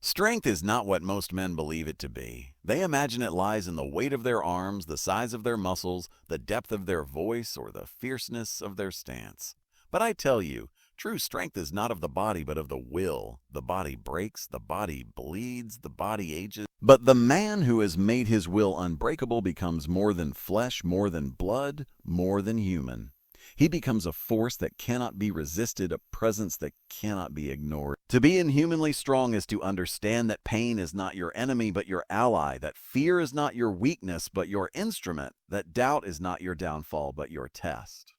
Strength is not what most men believe it to be. They imagine it lies in the weight of their arms, the size of their muscles, the depth of their voice, or the fierceness of their stance. But I tell you, true strength is not of the body but of the will. The body breaks, the body bleeds, the body ages. But the man who has made his will unbreakable becomes more than flesh, more than blood, more than human. He becomes a force that cannot be resisted, a presence that cannot be ignored. To be inhumanly strong is to understand that pain is not your enemy but your ally, that fear is not your weakness but your instrument, that doubt is not your downfall but your test.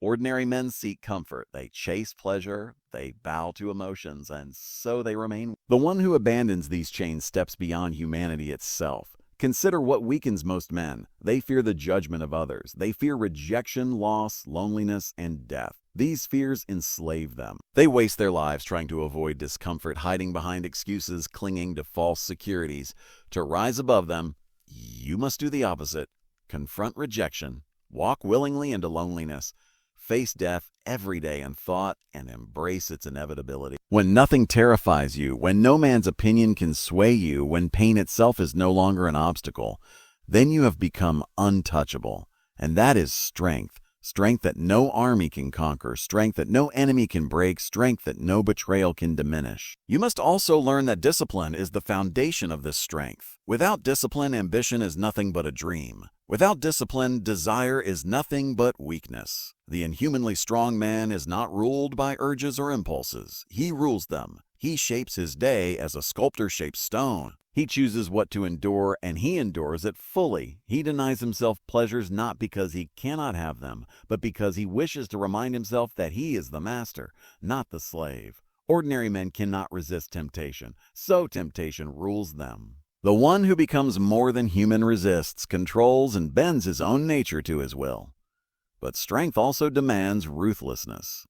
Ordinary men seek comfort, they chase pleasure, they bow to emotions, and so they remain. The one who abandons these chains steps beyond humanity itself. Consider what weakens most men. They fear the judgment of others. They fear rejection, loss, loneliness, and death. These fears enslave them. They waste their lives trying to avoid discomfort, hiding behind excuses, clinging to false securities. To rise above them, you must do the opposite. Confront rejection, walk willingly into loneliness, face death every day in thought, and embrace its inevitability. When nothing terrifies you, when no man's opinion can sway you, when pain itself is no longer an obstacle, then you have become untouchable. And that is strength. Strength that no army can conquer, strength that no enemy can break, strength that no betrayal can diminish. You must also learn that discipline is the foundation of this strength. Without discipline, ambition is nothing but a dream. Without discipline, desire is nothing but weakness. The inhumanly strong man is not ruled by urges or impulses. He rules them. He shapes his day as a sculptor shapes stone. He chooses what to endure, and he endures it fully. He denies himself pleasures not because he cannot have them, but because he wishes to remind himself that he is the master, not the slave. Ordinary men cannot resist temptation, so temptation rules them. The one who becomes more than human resists, controls, and bends his own nature to his will. But strength also demands ruthlessness.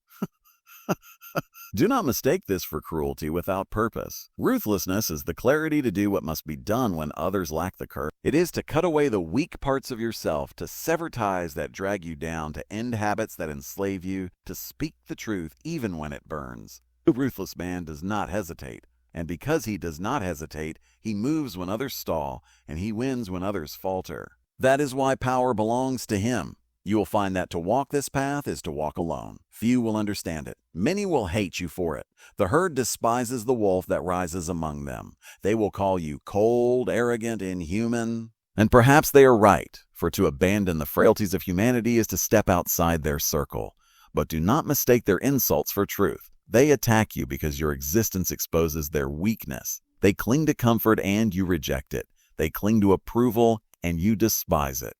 Do not mistake this for cruelty without purpose. Ruthlessness is the clarity to do what must be done when others lack the courage. It is to cut away the weak parts of yourself, to sever ties that drag you down, to end habits that enslave you, to speak the truth even when it burns. The ruthless man does not hesitate, and because he does not hesitate, he moves when others stall, and he wins when others falter. That is why power belongs to him. You will find that to walk this path is to walk alone. Few will understand it. Many will hate you for it. The herd despises the wolf that rises among them. They will call you cold, arrogant, inhuman. And perhaps they are right, for to abandon the frailties of humanity is to step outside their circle. But do not mistake their insults for truth. They attack you because your existence exposes their weakness. They cling to comfort and you reject it. They cling to approval and you despise it.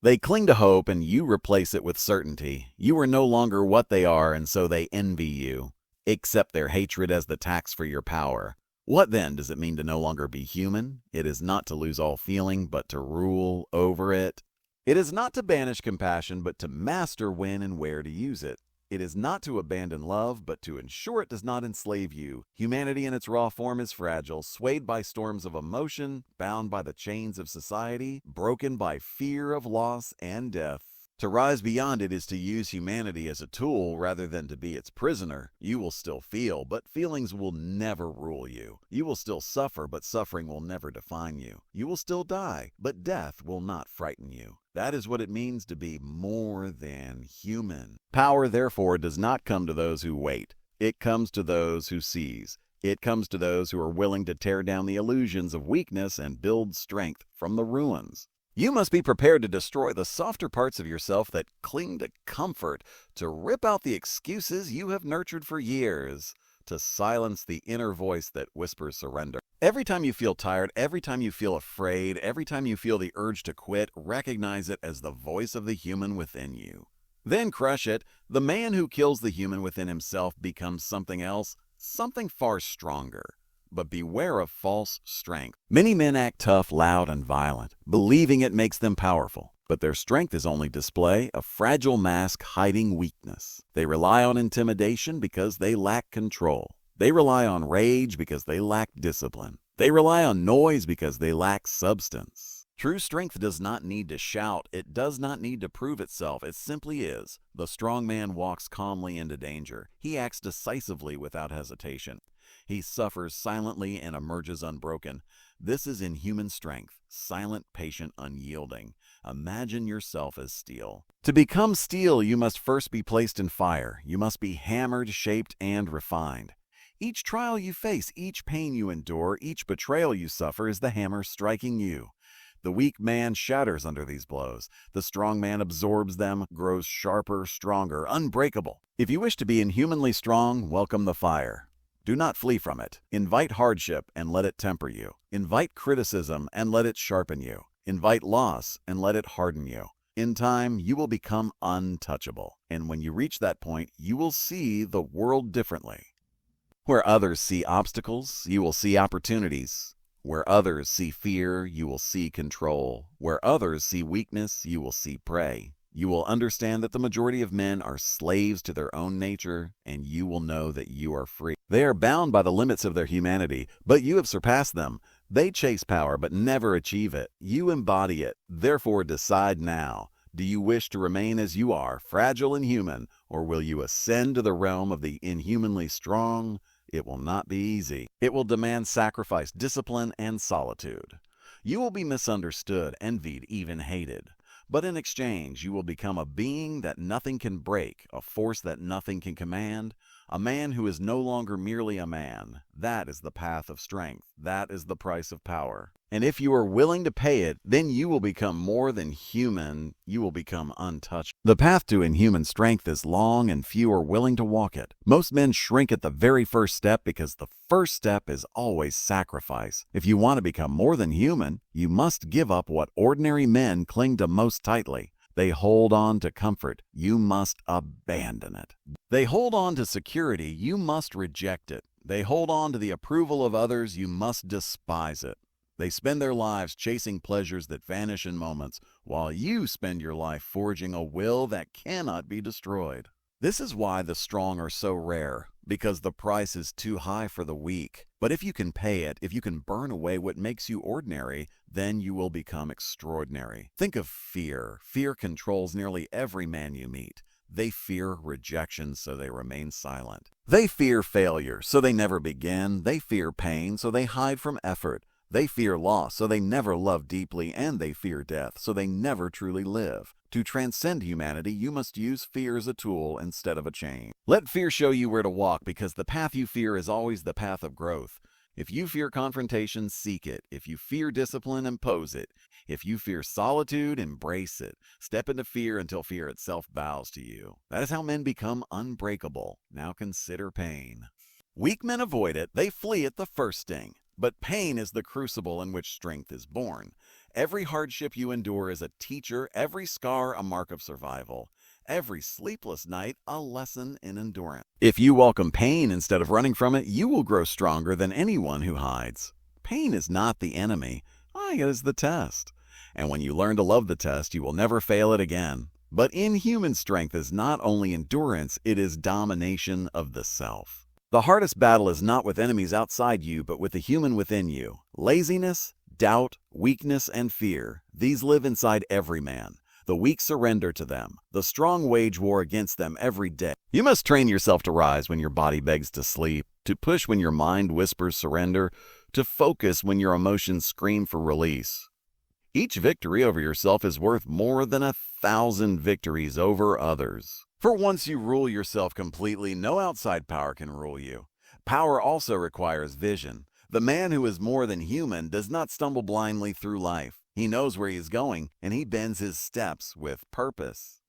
They cling to hope and you replace it with certainty. You are no longer what they are and so they envy you. Accept their hatred as the tax for your power. What then does it mean to no longer be human? It is not to lose all feeling, but to rule over it. It is not to banish compassion, but to master when and where to use it. It is not to abandon love, but to ensure it does not enslave you. Humanity in its raw form is fragile, swayed by storms of emotion, bound by the chains of society, broken by fear of loss and death. To rise beyond it is to use humanity as a tool rather than to be its prisoner. You will still feel, but feelings will never rule you. You will still suffer, but suffering will never define you. You will still die, but death will not frighten you. That is what it means to be more than human. Power, therefore, does not come to those who wait. It comes to those who seize. It comes to those who are willing to tear down the illusions of weakness and build strength from the ruins. You must be prepared to destroy the softer parts of yourself that cling to comfort, to rip out the excuses you have nurtured for years, to silence the inner voice that whispers surrender. Every time you feel tired, every time you feel afraid, every time you feel the urge to quit, recognize it as the voice of the human within you. Then crush it. The man who kills the human within himself becomes something else, something far stronger. But beware of false strength. Many men act tough, loud, and violent, believing it makes them powerful. But their strength is only display, a fragile mask hiding weakness. They rely on intimidation because they lack control. They rely on rage because they lack discipline. They rely on noise because they lack substance. True strength does not need to shout. It does not need to prove itself. It simply is. The strong man walks calmly into danger. He acts decisively without hesitation. He suffers silently and emerges unbroken. This is inhuman strength, silent, patient, unyielding. Imagine yourself as steel. To become steel, you must first be placed in fire. You must be hammered, shaped, and refined. Each trial you face, each pain you endure, each betrayal you suffer is the hammer striking you. The weak man shatters under these blows. The strong man absorbs them, grows sharper, stronger, unbreakable. If you wish to be inhumanly strong, welcome the fire. Do not flee from it. Invite hardship and let it temper you. Invite criticism and let it sharpen you. Invite loss and let it harden you. In time, you will become untouchable. And when you reach that point, you will see the world differently. Where others see obstacles, you will see opportunities. Where others see fear, you will see control. Where others see weakness, you will see prey. You will understand that the majority of men are slaves to their own nature, and you will know that you are free. They are bound by the limits of their humanity, but you have surpassed them. They chase power, but never achieve it. You embody it. Therefore, decide now. Do you wish to remain as you are, fragile and human, or will you ascend to the realm of the inhumanly strong? It will not be easy. It will demand sacrifice, discipline, and solitude. You will be misunderstood, envied, even hated. But in exchange, you will become a being that nothing can break, a force that nothing can command, a man who is no longer merely a man. That is the path of strength. That is the price of power. And if you are willing to pay it, then you will become more than human. You will become untouchable. The path to inhuman strength is long, and few are willing to walk it. Most men shrink at the very first step because the first step is always sacrifice. If you want to become more than human, you must give up what ordinary men cling to most tightly. They hold on to comfort. You must abandon it. They hold on to security. You must reject it. They hold on to the approval of others. You must despise it. They spend their lives chasing pleasures that vanish in moments, while you spend your life forging a will that cannot be destroyed. This is why the strong are so rare, because the price is too high for the weak. But if you can pay it, if you can burn away what makes you ordinary, then you will become extraordinary. Think of fear. Fear controls nearly every man you meet. They fear rejection, so they remain silent. They fear failure, so they never begin. They fear pain, so they hide from effort. They fear loss, so they never love deeply, and they fear death, so they never truly live. To transcend humanity, you must use fear as a tool instead of a chain. Let fear show you where to walk, because the path you fear is always the path of growth. If you fear confrontation, seek it. If you fear discipline, impose it. If you fear solitude, embrace it. Step into fear until fear itself bows to you. That is how men become unbreakable. Now consider pain. Weak men avoid it. They flee at the first sting. But pain is the crucible in which strength is born. Every hardship you endure is a teacher, every scar a mark of survival, every sleepless night a lesson in endurance. If you welcome pain instead of running from it, you will grow stronger than anyone who hides. Pain is not the enemy. It is the test. And when you learn to love the test, you will never fail it again. But inhuman strength is not only endurance, it is domination of the self. The hardest battle is not with enemies outside you, but with the human within you. Laziness, doubt, weakness, and fear, these live inside every man. The weak surrender to them. The strong wage war against them every day. You must train yourself to rise when your body begs to sleep, to push when your mind whispers surrender, to focus when your emotions scream for release. Each victory over yourself is worth more than 1,000 victories over others. For once you rule yourself completely, no outside power can rule you. Power also requires vision. The man who is more than human does not stumble blindly through life. He knows where he is going, and he bends his steps with purpose.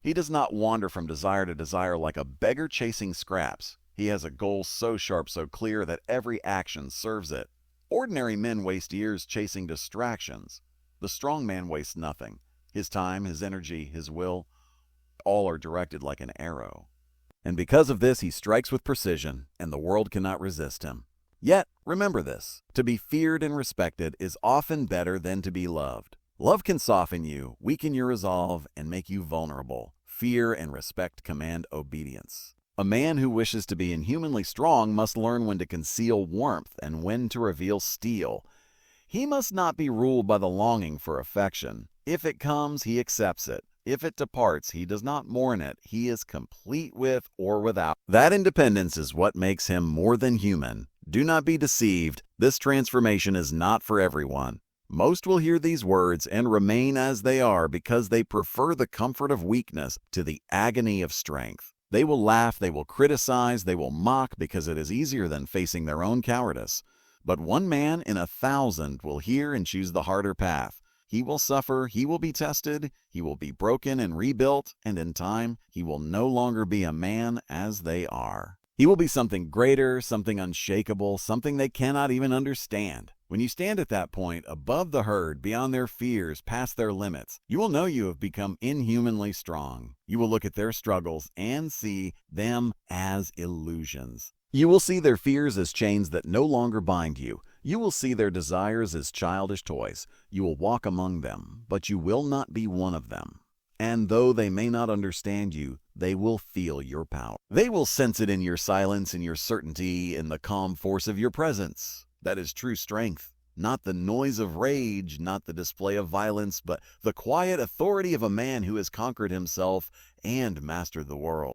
He does not wander from desire to desire like a beggar chasing scraps. He has a goal so sharp, so clear that every action serves it. Ordinary men waste years chasing distractions. The strong man wastes nothing. His time, his energy, his will, all are directed like an arrow. And because of this, he strikes with precision, and the world cannot resist him. Yet, remember this, to be feared and respected is often better than to be loved. Love can soften you, weaken your resolve, and make you vulnerable. Fear and respect command obedience. A man who wishes to be inhumanly strong must learn when to conceal warmth and when to reveal steel. He must not be ruled by the longing for affection. If it comes, he accepts it. If it departs, he does not mourn it. He is complete with or without. That independence is what makes him more than human. Do not be deceived. This transformation is not for everyone. Most will hear these words and remain as they are because they prefer the comfort of weakness to the agony of strength. They will laugh, they will criticize, they will mock because it is easier than facing their own cowardice. But 1 man in 1,000 will hear and choose the harder path. He will suffer, he will be tested, he will be broken and rebuilt, and in time, he will no longer be a man as they are. He will be something greater, something unshakable, something they cannot even understand. When you stand at that point, above the herd, beyond their fears, past their limits, you will know you have become inhumanly strong. You will look at their struggles and see them as illusions. You will see their fears as chains that no longer bind you. You will see their desires as childish toys. You will walk among them, but you will not be one of them. And though they may not understand you, they will feel your power. They will sense it in your silence, in your certainty, in the calm force of your presence. That is true strength. Not the noise of rage, not the display of violence, but the quiet authority of a man who has conquered himself and mastered the world.